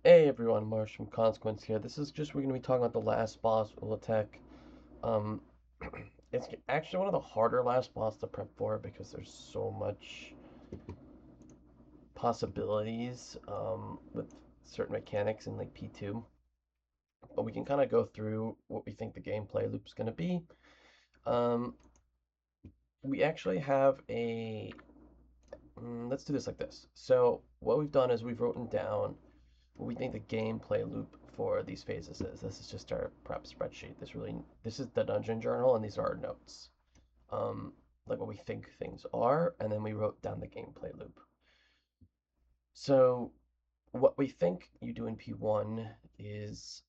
Hey everyone, Marsh from Consequence here. We're going to be talking about the last boss, Ula'tek. Um, it's actually one of the harder last boss to prep for because there's so much possibilities with certain mechanics in like P2. But we can kind of go through what we think the gameplay loop is going to be. Um, we actually have let's do this like this. So what we've done is we've written down what we think the gameplay loop for these phases is. This is just our prep spreadsheet. This is the dungeon journal, and these are our notes. Like what we think things are, and then we wrote down the gameplay loop. So what we think you do in P1 is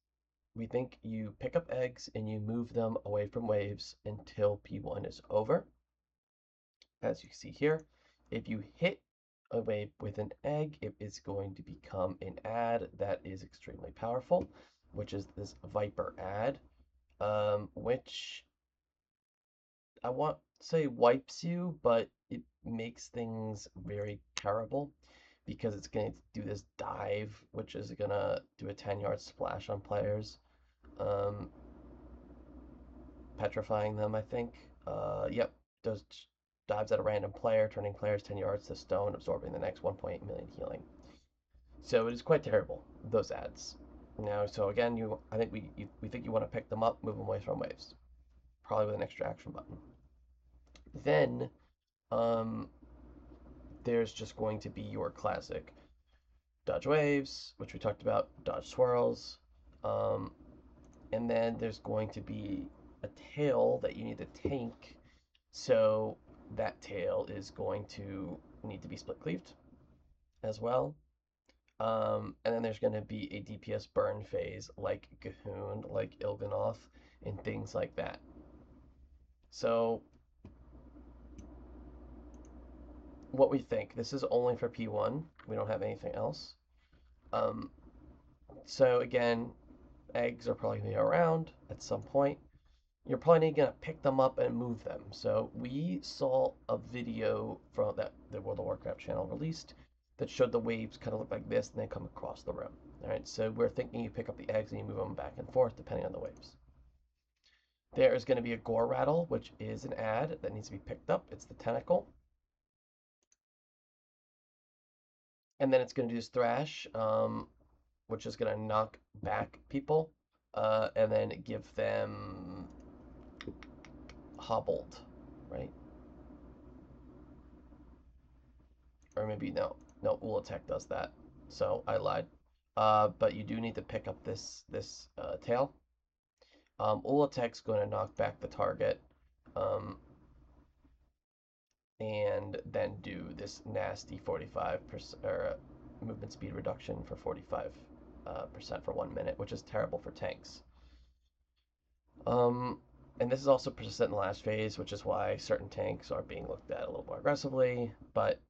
we think you pick up eggs and you move them away from waves until P1 is over. As you see here, if you hit a wave with an egg, it is going to become an ad that is extremely powerful, which is this Viper ad, which I want to say wipes you, but it makes things very terrible because it's going to do this dive, which is going to do a 10-yard splash on players, um, petrifying them, I think. Yep, does dives at a random player, turning players 10 yards to stone, absorbing the next 1.8 million healing. So it is quite terrible, those ads. Now, so again, we think you want to pick them up, move them away from waves, probably with an extra action button. Then um, there's just going to be your classic dodge waves, which we talked about, dodge swirls, um, and then there's going to be a tail that you need to tank. So that tail is going to need to be split cleaved as well. And then there's going to be a DPS burn phase like Gahoon, like Il'gynoth, and things like that. So what we think, this is only for P1. We don't have anything else. Um, so again, eggs are probably going to be around at some point. You're probably going to pick them up and move them. So we saw a video from that the World of Warcraft channel released that showed the waves kind of look like this and they come across the room. All right, so we're thinking you pick up the eggs and you move them back and forth depending on the waves. There is going to be a gore rattle, which is an ad that needs to be picked up. It's the tentacle. And then it's going to do this thrash, which is going to knock back people and then give them hobbled, right? Or maybe no, Ula'tek does that. So I lied. But you do need to pick up this tail. Ula'tek's going to knock back the target, um, and then do this nasty 45% or movement speed reduction for 45% for 1 minute, which is terrible for tanks. Um, and this is also persistent in the last phase, which is why certain tanks are being looked at a little more aggressively, but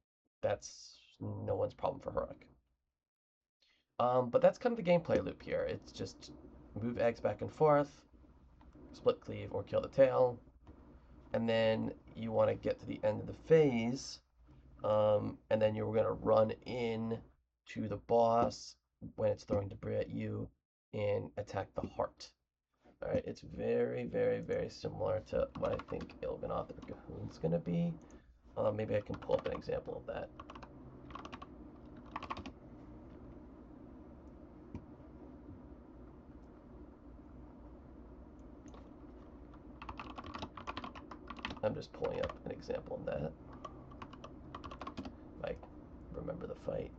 that's no one's problem for Heroic. But that's kind of the gameplay loop here. It's just move eggs back and forth, split cleave or kill the tail, and then you want to get to the end of the phase, and then you're going to run in to the boss when it's throwing debris at you and attack the heart. All right, it's very, very, very similar to what I think Il'gynoth or Gahoon's going to be. Maybe I can pull up an example of that. I'm just pulling up an example of that. Like, remember the fight.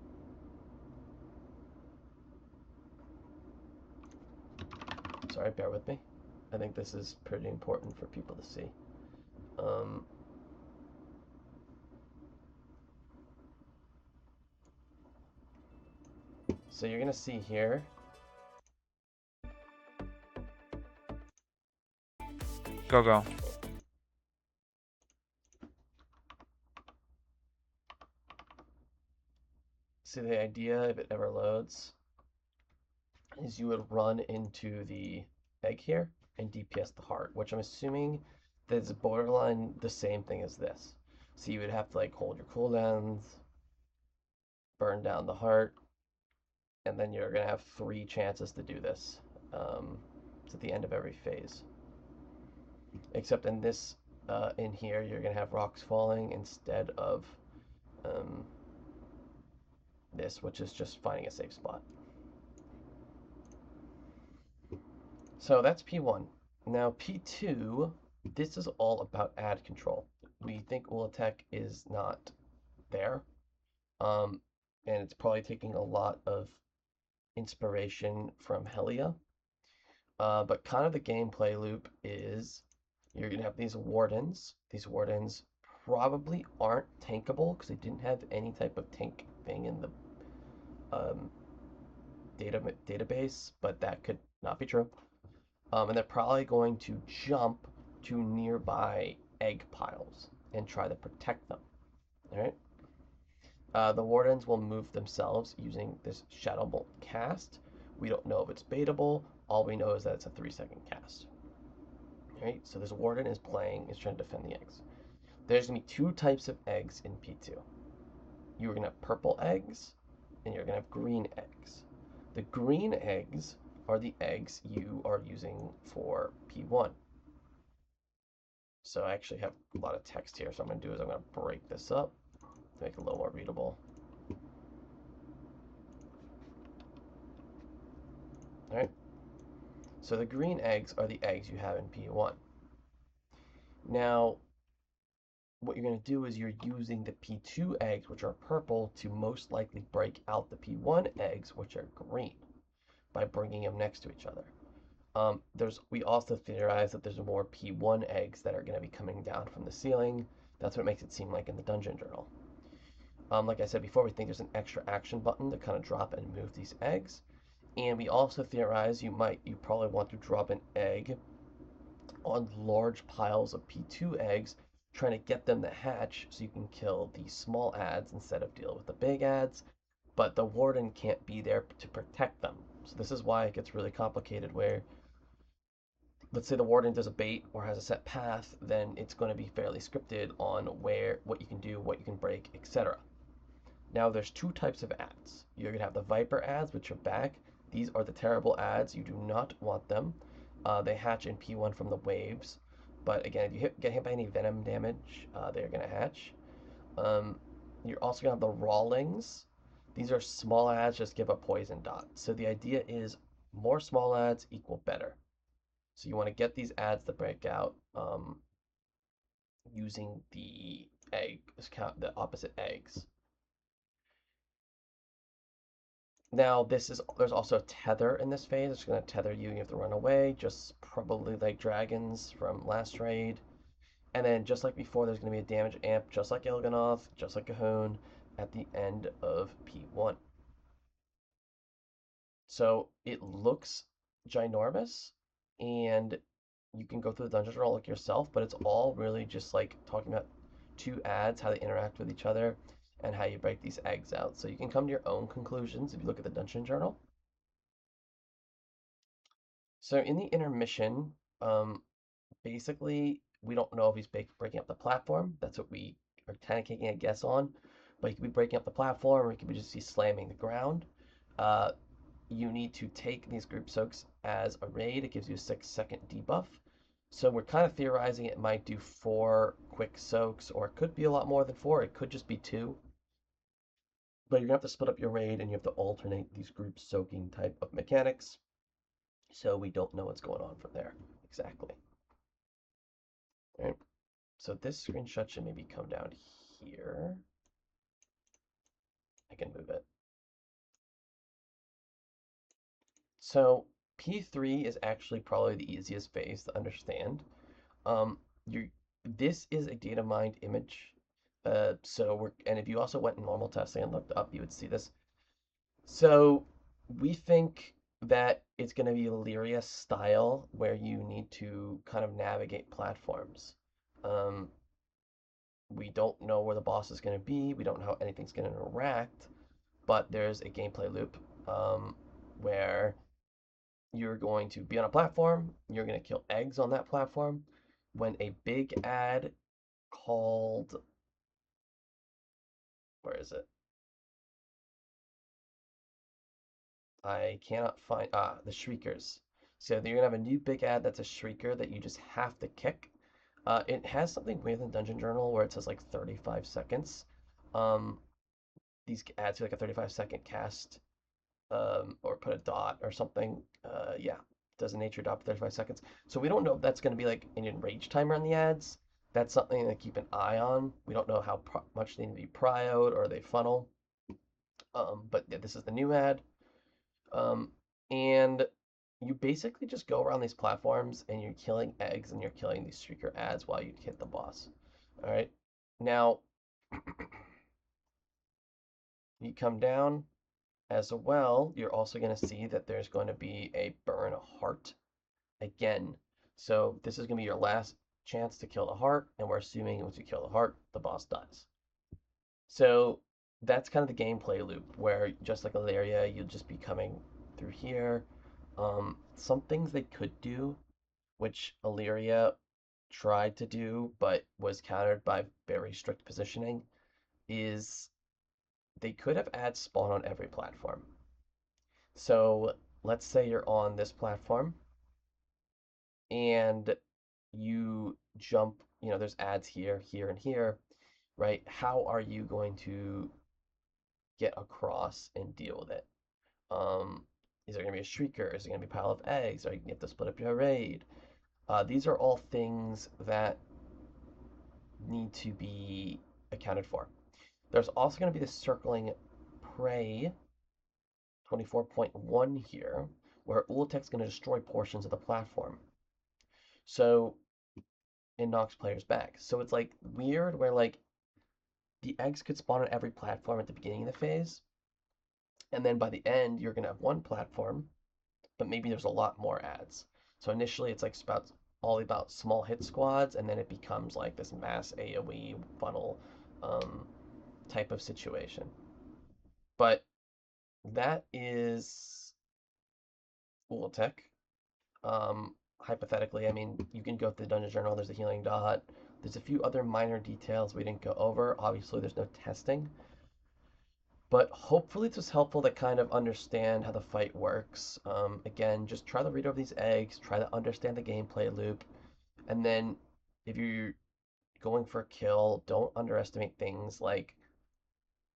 Sorry, bear with me. I think this is pretty important for people to see. Um, so you're going to see here. Go, go. See, the idea, if it ever loads, is you would run into the egg here and DPS the heart, which I'm assuming that is borderline the same thing as this. So you would have to like hold your cooldowns, burn down the heart, and then you're going to have 3 chances to do this. It's at the end of every phase. Except in this, in here, you're going to have rocks falling instead of um, this, which is just finding a safe spot. So that's P1. Now P2, this is all about ad control. We think Ula'tek is not there, um, and it's probably taking a lot of inspiration from Helia. But kind of the gameplay loop is you're gonna have these wardens. These wardens probably aren't tankable because they didn't have any type of tank thing in the um, database, but that could not be true. And they're probably going to jump to nearby egg piles and try to protect them. All right. The wardens will move themselves using this Shadow Bolt cast. We don't know if it's baitable. All we know is that it's a 3-second cast. All right. So this warden is trying to defend the eggs. There's gonna be 2 types of eggs in P2. You're gonna have purple eggs, and you're gonna have green eggs. The green eggs are the eggs you are using for P1. So I actually have a lot of text here. So what I'm going to do is I'm going to break this up to make it a little more readable. All right. So the green eggs are the eggs you have in P1. Now, what you're going to do is you're using the P2 eggs, which are purple, to most likely break out the P1 eggs, which are green, by bringing them next to each other. We also theorize that there's more P1 eggs that are going to be coming down from the ceiling. That's what makes it seem like in the dungeon journal. Like I said before, we think there's an extra action button to kind of drop and move these eggs. And we also theorize you probably want to drop an egg on large piles of P2 eggs, trying to get them to hatch so you can kill the small ads instead of deal with the big ads. But the warden can't be there to protect them. So this is why it gets really complicated where let's say the warden does a bait or has a set path, then it's going to be fairly scripted on what you can do, what you can break, etc. Now there's 2 types of ads. You're gonna have the Viper ads, which are back. These are the terrible ads. You do not want them. They hatch in P1 from the waves, but again, if you get hit by any venom damage, they're gonna hatch. Um, you're also gonna have the Rawlings. These are small ads, just give a poison dot. So the idea is more small ads equal better. So you want to get these ads to break out using the the opposite eggs. Now there's also a tether in this phase. It's going to tether you. You have to run away, just probably like dragons from last raid. And then just like before, there's going to be a damage amp, just like Il'gynoth, just like Cahoon, at the end of P1. So it looks ginormous, and you can go through the dungeon crawl like yourself, but it's all really just like talking about 2 ads, how they interact with each other, and how you break these eggs out. So you can come to your own conclusions if you look at the dungeon journal. So in the intermission, basically we don't know if he's breaking up the platform. That's what we are kind of taking a guess on. But he could be breaking up the platform, or he could be just slamming the ground. Uh, you need to take these group soaks as a raid. It gives you a 6-second debuff. So we're kind of theorizing it might do 4 quick soaks, or it could be a lot more than 4. It could just be 2. But you're gonna have to split up your raid, and you have to alternate these group soaking type of mechanics. So we don't know what's going on from there exactly. All right. So this screenshot should maybe come down here. I can move it. So P3 is actually probably the easiest phase to understand. Um, you This is a data mined image. And if you also went in normal testing and looked up, you would see this. So we think that it's going to be Illyria style, where you need to kind of navigate platforms. Um, we don't know where the boss is going to be. We don't know how anything's going to interact, but there's a gameplay loop where you're going to be on a platform. You're going to kill eggs on that platform. When a big ad called, where is it? I cannot find the Shriekers. So you're gonna have a new big ad that's a Shrieker that you just have to kick. It has something weird in Dungeon Journal where it says like 35 seconds. Um, these ads are like a 35-second cast, or put a dot or something. Yeah, does a nature dot for 35 seconds. So we don't know if that's going to be like an enrage timer on the ads. That's something to keep an eye on. We don't know how much they need to be prioed or they funnel. But yeah, this is the new ad. Um, and you basically just go around these platforms and you're killing eggs and you're killing these streaker ads while you hit the boss. All right. Now, you come down as well. You're also going to see that there's going to be a burn a heart again. So this is going to be your last chance to kill the heart, and we're assuming once you kill the heart, the boss dies. So that's kind of the gameplay loop where just like Ilaria, you'll just be coming through here. Some things they could do, which Illyria tried to do but was countered by very strict positioning, is they could have ads spawn on every platform. So let's say you're on this platform and you jump, there's ads here, here, and here, right? How are you going to get across and deal with it? Um, is there going to be a shrieker? Is there going to be a pile of eggs? Are you going to have to split up your raid? These are all things that need to be accounted for. There's also going to be the circling prey 24.1 here, where Ula'tek's going to destroy portions of the platform. So it knocks players back. So it's like weird where like the eggs could spawn on every platform at the beginning of the phase, and then by the end you're gonna have one platform, but maybe there's a lot more ads. So initially it's like all about small hit squads, and then it becomes like this mass AoE funnel um, type of situation. But that is Ula'tek. Hypothetically, I mean, you can go through the Dungeon Journal, there's a healing dot. There's a few other minor details we didn't go over. Obviously, there's no testing, but hopefully this was helpful to kind of understand how the fight works. Again, just try to read over these eggs, try to understand the gameplay loop, and then if you're going for a kill, don't underestimate things like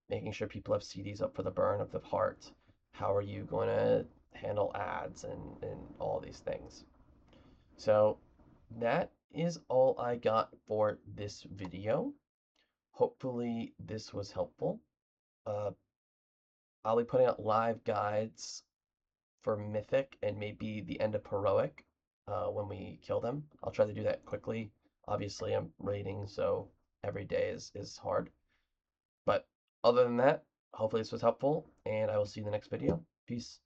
making sure people have CDs up for the burn of the heart. How are you going to handle ads and all these things? So that is all I got for this video. Hopefully this was helpful. Uh, I'll be putting out live guides for Mythic and maybe the end of Heroic when we kill them. I'll try to do that quickly. Obviously, I'm raiding, so every day is hard. But other than that, hopefully this was helpful, and I will see you in the next video. Peace.